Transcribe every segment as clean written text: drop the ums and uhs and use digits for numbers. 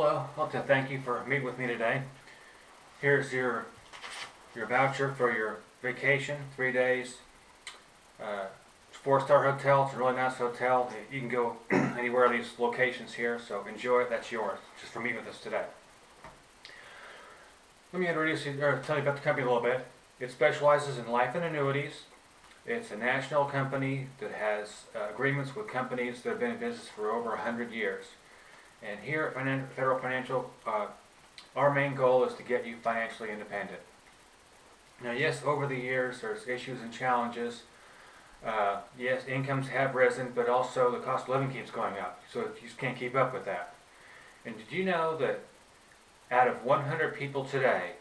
Hello, I'd like to thank you for meeting with me today. Here's your voucher for your vacation, 3 days. 4-star hotel, it's a really nice hotel. You can go anywhere of these locations here, so enjoy it, that's yours, just for meeting with us today. Let me introduce you, or tell you about the company a little bit. It specializes in life and annuities. It's a national company that has agreements with companies that have been in business for over 100 years. And here at Federal Financial, our main goal is to get you financially independent. Now, yes, over the years there's issues and challenges. Yes, incomes have risen, but also the cost of living keeps going up, so you just can't keep up with that. And did you know that out of 100 people today,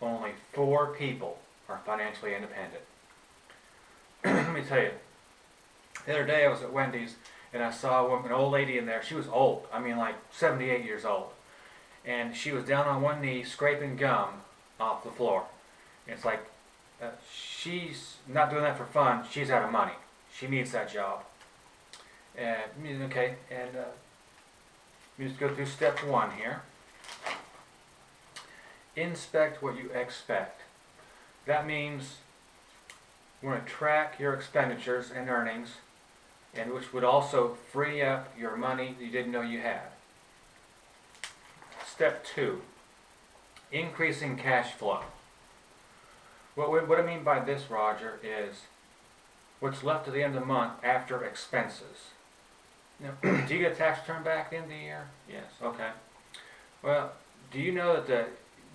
only 4 people are financially independent? Let me tell you, the other day I was at Wendy's and I saw an old lady in there. She was old, I mean like 78 years old. And she was down on one knee scraping gum off the floor. And it's like, she's not doing that for fun, she's out of money. She needs that job. Okay, and let me just go through step 1 here. Inspect what you expect. That means we're going to track your expenditures and earnings, and which would also free up your money you didn't know you had. Step 2, increasing cash flow. What I mean by this, Roger, is what's left at the end of the month after expenses. Now, do you get a tax return back at the end of the year? Yes, okay. Well, do you know that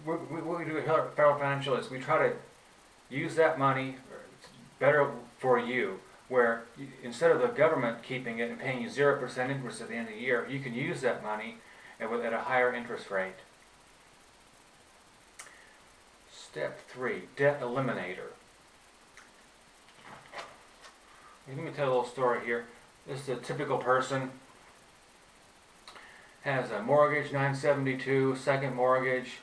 what we do at Federal Financial is we try to use that money better for you, where instead of the government keeping it and paying you 0% interest at the end of the year, you can use that money at a higher interest rate. Step 3, debt eliminator. Let me tell you a little story here. This is a typical person. Has a mortgage, $972, second mortgage,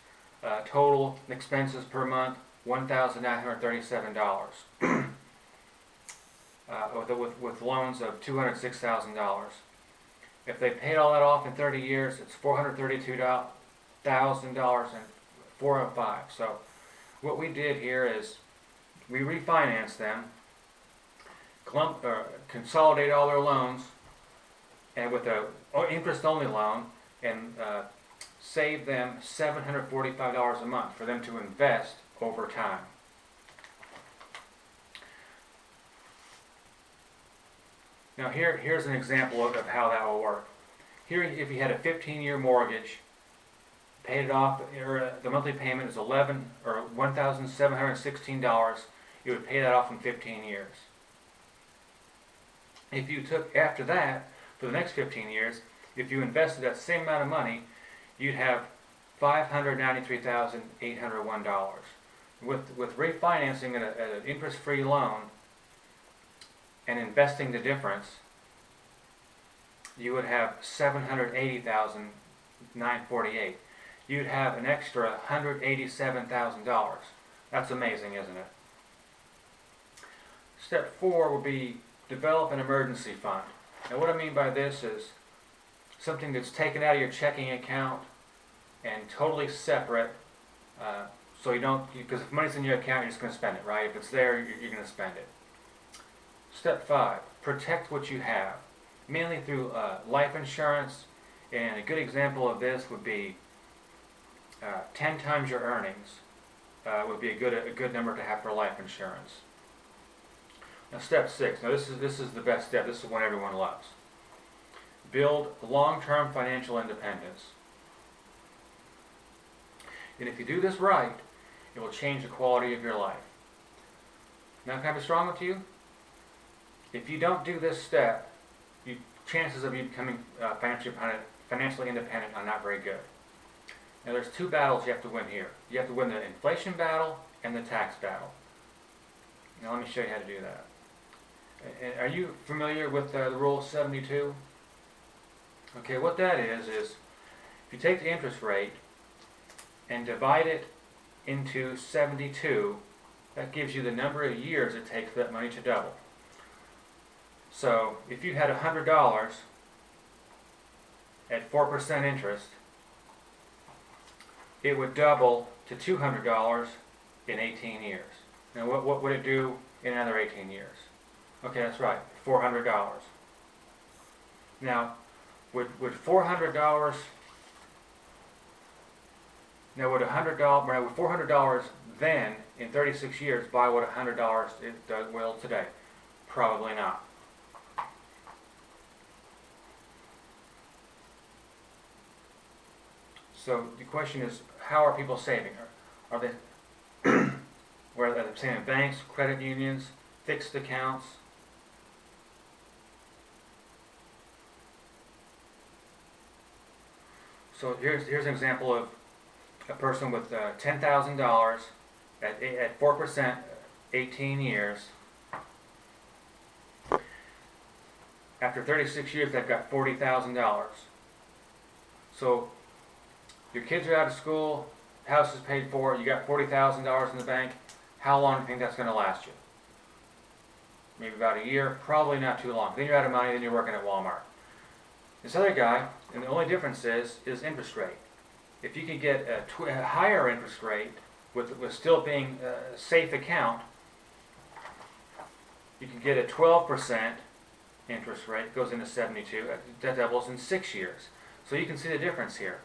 total expenses per month, $1,937. With loans of $206,000. If they paid all that off in 30 years, it's $432,000 and $405. So what we did here is we refinanced them, consolidate all their loans, and with a interest-only loan, and save them $745 a month for them to invest over time. Now here's an example of how that will work. Here, if you had a 15-year mortgage, paid it off, the monthly payment is $1,716. You would pay that off in 15 years. If you took after that, for the next 15 years, if you invested that same amount of money, you'd have $593,801. With refinancing at an interest-free loan and investing the difference, you would have $780,948. You'd have an extra $187,000. That's amazing, isn't it? Step 4 will be develop an emergency fund. Now what I mean by this is something that's taken out of your checking account and totally separate, so you don't, because if money's in your account, you're just going to spend it, right? If it's there, you're going to spend it. Step 5, protect what you have, mainly through life insurance, and a good example of this would be 10 times your earnings would be a good number to have for life insurance. Now step 6, now this is the best step, this is one everyone loves. Build long-term financial independence. And if you do this right, it will change the quality of your life. Now can I be strong with you? If you don't do this step, chances of you becoming financially independent are not very good. Now there's 2 battles you have to win here. You have to win the inflation battle and the tax battle. Now let me show you how to do that. And are you familiar with the rule of 72? Okay, what that is if you take the interest rate and divide it into 72, that gives you the number of years it takes for that money to double. So if you had $100 at 4% interest, it would double to $200 in 18 years. Now what would it do in another 18 years? Okay, that's right, $400. Now, would $400, now would $400 then, in 36 years, buy what $100 it will today? Probably not. So the question is, how are people saving? Are they, where are they saving in banks, credit unions, fixed accounts? So here's an example of a person with $10,000 at 4%, 18 years. After 36 years, they've got $40,000. So your kids are out of school, house is paid for, you got $40,000 in the bank. How long do you think that's going to last you? Maybe about a year, probably not too long. Then you're out of money, then you're working at Walmart. This other guy, and the only difference is interest rate. If you could get a higher interest rate with still being a safe account, you can get a 12% interest rate, goes into 72, that doubles in 6 years. So you can see the difference here.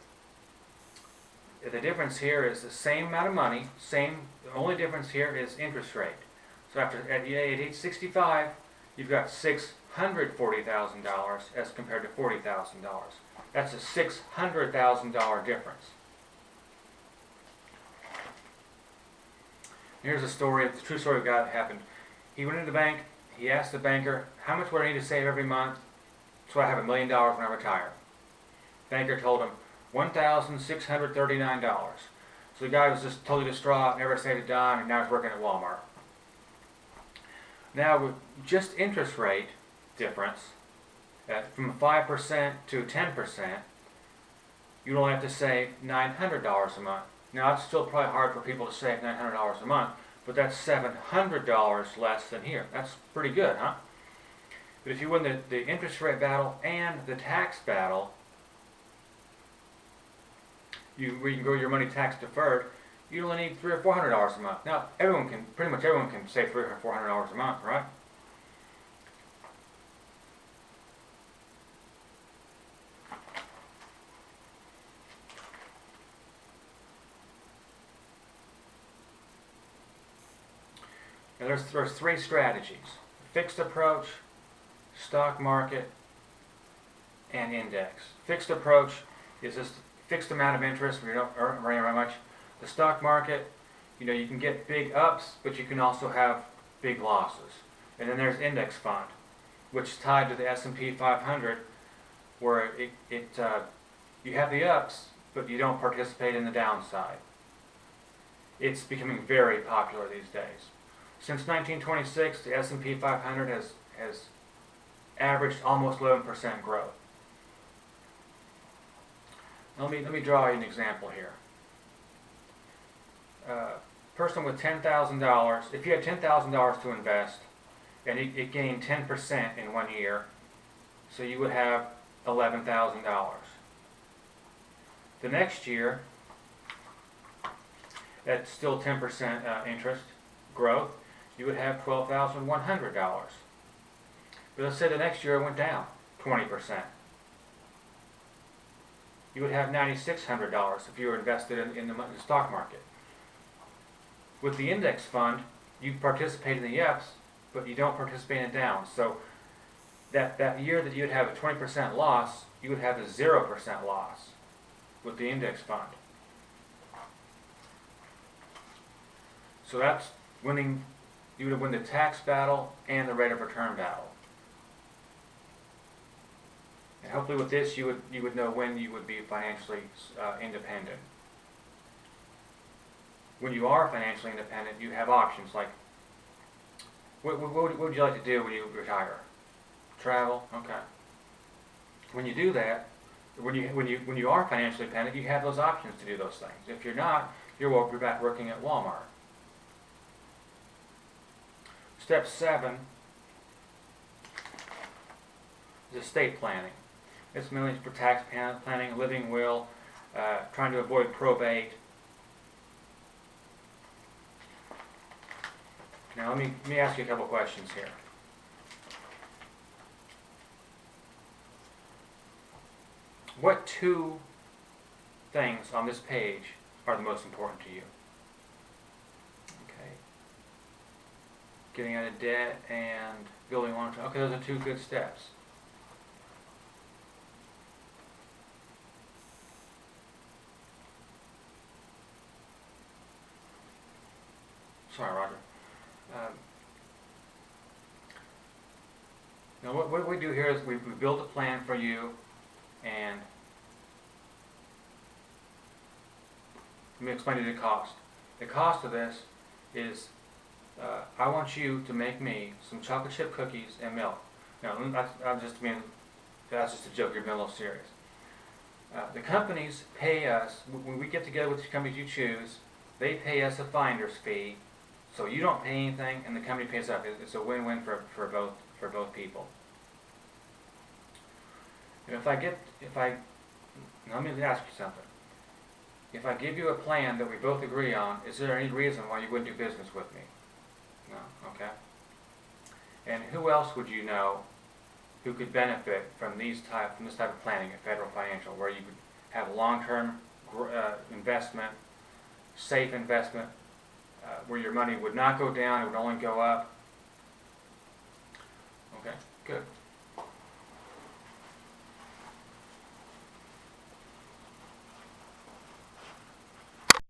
The difference here is the same amount of money, the only difference here is interest rate. So at age 65, you've got $640,000 as compared to $40,000. That's a $600,000 difference. Here's a story, it's a true story of a guy that happened. He went into the bank, he asked the banker, how much would I need to save every month so I have $1 million when I retire? Banker told him, $1,639. So the guy was just totally distraught, never saved a dime, and now he's working at Walmart. Now with just interest rate difference, from 5% to 10%, you'd only have to save $900 a month. Now it's still probably hard for people to save $900 a month, but that's $700 less than here. That's pretty good, huh? But if you win the interest rate battle and the tax battle, where you can grow your money tax deferred, you only need $300 or $400 a month. Now pretty much everyone can save $300 or $400 a month, right? Now there's three strategies: fixed approach, stock market, and index. Fixed approach is just fixed amount of interest where you don't earn very much. The stock market, you can get big ups, but you can also have big losses. And then there's index fund, which is tied to the S&P 500, where you have the ups, but you don't participate in the downside. It's becoming very popular these days. Since 1926, the S&P 500 has averaged almost 11% growth. Let me draw you an example here. Person with $10,000, if you had $10,000 to invest, and it gained 10% in 1 year, so you would have $11,000. The next year, at still 10% interest growth, you would have $12,100. But let's say the next year it went down 20%. You would have $9,600 if you were invested in the stock market. With the index fund, you participate in the ups, but you don't participate in the downs. So that year that you'd have a 20% loss, you would have a 0% loss with the index fund. So that's winning. You would win the tax battle and the rate of return battle. And hopefully with this you would know when you would be financially independent. When you are financially independent, you have options like, what would you like to do when you retire? Travel? Okay. When you do that, when you are financially independent, you have those options to do those things. If you're not, you're back working at Walmart. Step 7 is estate planning. It's mainly for tax planning, living will, trying to avoid probate, Now let me ask you a couple questions here. What two things on this page are the most important to you? Okay. Getting out of debt and building long-term. Okay, those are two good steps. Sorry, Roger. Now what we do here is we build a plan for you, and let me explain to you the cost. The cost of this is I want you to make me some chocolate chip cookies and milk. Now, that's just a joke. You're being a little serious. The companies pay us, when we get together with the companies you choose, they pay us a finder's fee, so you don't pay anything and the company pays up. It's a win-win for both people. And now let me ask you something. If I give you a plan that we both agree on, is there any reason why you wouldn't do business with me? No? Okay. And who else would you know who could benefit from this type of planning at Federal Financial, where you could have long-term investment, safe investment, where your money would not go down, it would only go up? Okay, good.